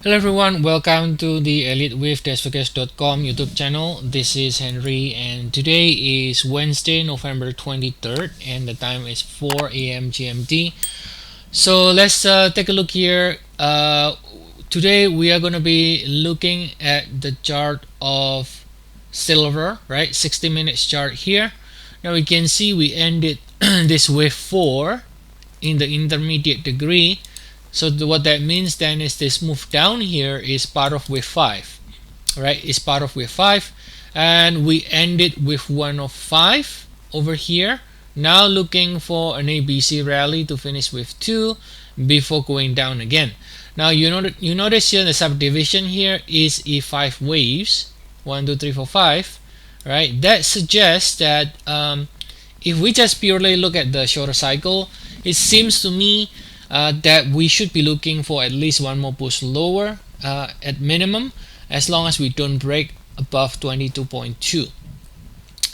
Hello everyone, welcome to the Elliott Wave Forex.com YouTube channel. This is Henry and today is Wednesday, November 23rd and the time is 4 a.m. GMT. So let's take a look here. Today we are going to be looking at the chart of silver, right? 60 minutes chart here. Now we can see we ended this wave 4 in the intermediate degree. So what that means then is this move down here is part of wave 5, right? It's part of wave 5 and we ended with 1 of 5 over here. Now looking for an ABC rally to finish with 2 before going down again. Now you notice here the subdivision here is E5 waves, 1, 2, 3, 4, 5, right? That suggests that if we just purely look at the shorter cycle, it seems to me that we should be looking for at least one more push lower at minimum, as long as we don't break above 22.2.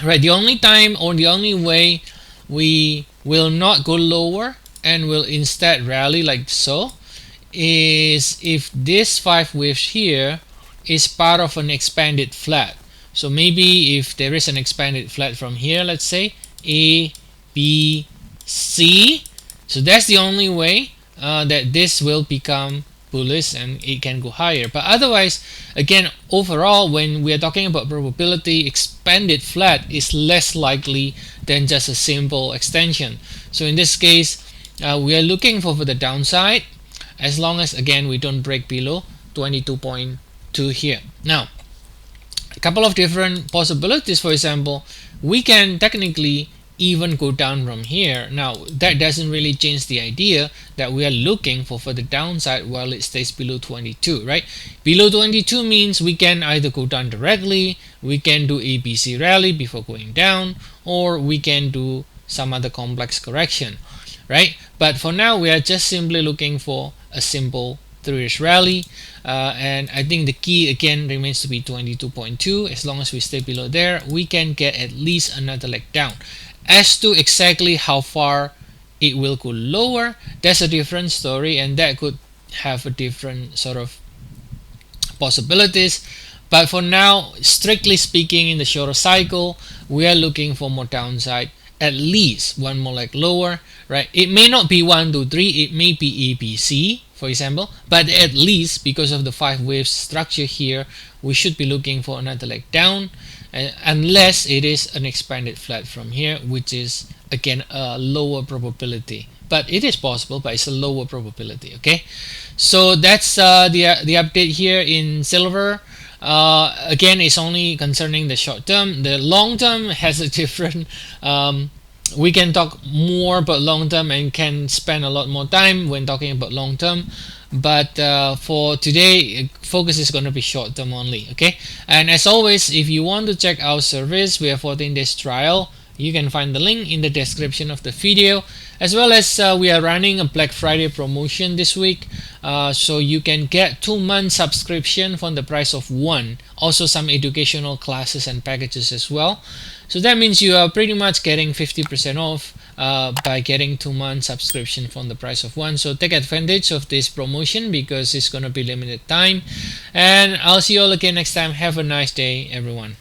Right, the only time or the only way we will not go lower and will instead rally like so is if this 5 waves here is part of an expanded flat. So maybe if there is an expanded flat from here, let's say A, B, C, so that's the only way that this will become bullish and it can go higher. But otherwise, again, overall, when we are talking about probability, expanded flat is less likely than just a simple extension. So in this case, we are looking for the downside, as long as, again, we don't break below 22.2 here. Now, a couple of different possibilities. For example, we can technically even go down from here. Now that doesn't really change the idea that we are looking for the downside while it stays below 22, right? Below 22 means we can either go down directly, we can do ABC rally before going down, or we can do some other complex correction, right? But for now we are just simply looking for a simple 3-ish rally, and I think the key again remains to be 22.2. As long as we stay below there, we can get at least another leg down. As to exactly how far it will go lower, that's a different story, and that could have a different sort of possibilities. But for now, strictly speaking, in the shorter cycle, we are looking for more downside, at least one more leg lower, right? It may not be 1, 2, 3, it may be ABC, for example, but at least because of the 5 waves structure here, we should be looking for another leg down, unless it is an expanded flat from here, which is again a lower probability. But it is possible, but it's a lower probability. Okay, so that's the update here in silver. Again, it's only concerning the short term. The long term has a different we can talk more about long term and can spend a lot more time when talking about long term, but for today focus is going to be short term only. Okay, and as always, if you want to check our service, we have 14 days trial. You can find the link in the description of the video, as well as we are running a Black Friday promotion this week, so you can get 2-month subscription for the price of 1. Also some educational classes and packages as well. So that means you are pretty much getting 50% off by getting 2-month subscription for the price of 1. So take advantage of this promotion because it's going to be limited time, and I'll see you all again next time. Have a nice day, everyone.